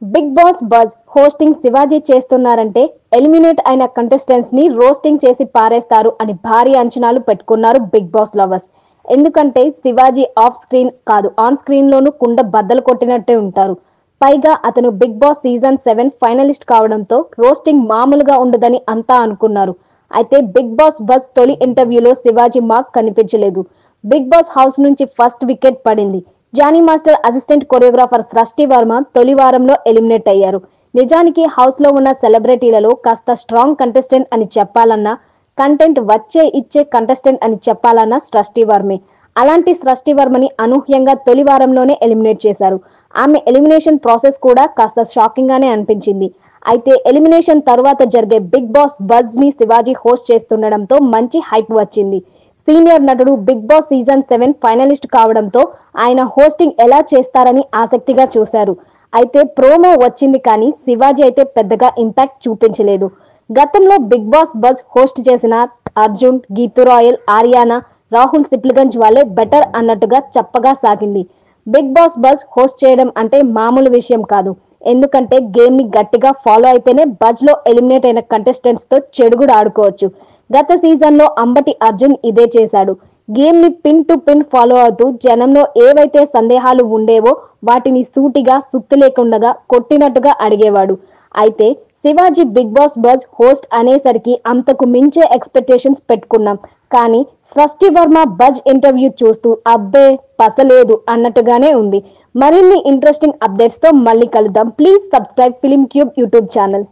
Big Boss buzz hosting Shivaji చేస్తున్నారంటే eliminate అయిన contestants ని రోస్టింగ్ చేసి పారేస్తారు అని భారీ అంచనాలు పెట్టుకున్నారు బిగ్ బాస్ లవర్స్. ఎందుకంటే శివాజీ ఆఫ్ స్క్రీన్ కాదు ఆన్ స్క్రీన్ లోనూ కుండ బద్దలు కొట్టినట్టే ఉంటారు. పైగా అతను బిగ్ బాస్ సీజన్ 7 ఫైనలిస్ట్ కావడంతో రోస్టింగ్ మామూలుగా ఉండదని అంతా అనుకున్నారు. అయితే బిగ్ బాస్ బజ్ తొలి ఇంటర్వ్యూలో శివాజీ మార్క్ కనిపించలేదు. బిగ్ బాస్ హౌస్ నుంచి ఫస్ట్ వికెట్ పడింది. జానీ మాస్టర్ అసిస్టెంట్ కొరియోగ్రాఫర్ సృష్టి వర్మ తొలి వారంలో ఎలిమినేట్ అయ్యారు. నిజానికి హౌస్ లో ఉన్న సెలబ్రిటీలలో కాస్త స్ట్రాంగ్ కంటెస్టెంట్ అని చెప్పాలన్నా, కంటెంట్ వచ్చే ఇచ్చే కంటెస్టెంట్ అని చెప్పాలన్నా సృష్టి వర్మే. అలాంటి సృష్టి వర్మని అనూహ్యంగా తొలి వారంలోనే ఎలిమినేట్ చేశారు. ఆమె ఎలిమినేషన్ ప్రాసెస్ కూడా కాస్త షాకింగ్ గానే అనిపించింది. అయితే ఎలిమినేషన్ తర్వాత జరిగే బిగ్ బాస్ బజ్ ని శివాజీ హోస్ట్ చేస్తుండడంతో మంచి హైప్ వచ్చింది. సీనియర్ నటుడు బిగ్ బాస్ సీజన్ 7 ఫైనలిస్ట్ కావడంతో ఆయన హోస్టింగ్ ఎలా చేస్తారని ఆసక్తిగా చూశారు. అయితే ప్రోమో వచ్చింది కానీ శివాజీ అయితే పెద్దగా ఇంపాక్ట్ చూపించలేదు. గతంలో బిగ్ బాస్ బజ్ హోస్ట్ చేసిన అర్జున్, గీతూ రాయల్, ఆర్యానా, రాహుల్ సిప్లిగంజ్ వాళ్ళే బెటర్ అన్నట్టుగా చప్పగా సాగింది. బిగ్ బాస్ బజ్ హోస్ట్ చేయడం అంటే మామూలు విషయం కాదు. ఎందుకంటే గేమ్ ని గట్టిగా ఫాలో అయితేనే బజ్ లో ఎలిమినేట్ అయిన కంటెస్టెంట్స్ తో చెడుగుడు ఆడుకోవచ్చు. గత సీజన్ లో అంబటి అర్జున్ ఇదే చేశాడు. గేమ్ ని పిన్ టు పిన్ ఫాలో అవుతూ జనంలో ఏవైతే సందేహాలు ఉండేవో వాటిని సూటిగా సుత్తి లేకుండా కొట్టినట్టుగా అడిగేవాడు. అయితే Shivaji Bigg Boss buzz host అనేసరికి అంతకు మించే ఎక్స్పెక్టేషన్స్ పెట్టుకున్నాం. కానీ సృష్టి వర్మ బజ్ ఇంటర్వ్యూ చూస్తూ అబ్బే పసలేదు అన్నట్టుగానే ఉంది. మరిన్ని ఇంట్రెస్టింగ్ అప్డేట్స్ తో మళ్ళీ కలుద్దాం. Please subscribe film cube YouTube channel.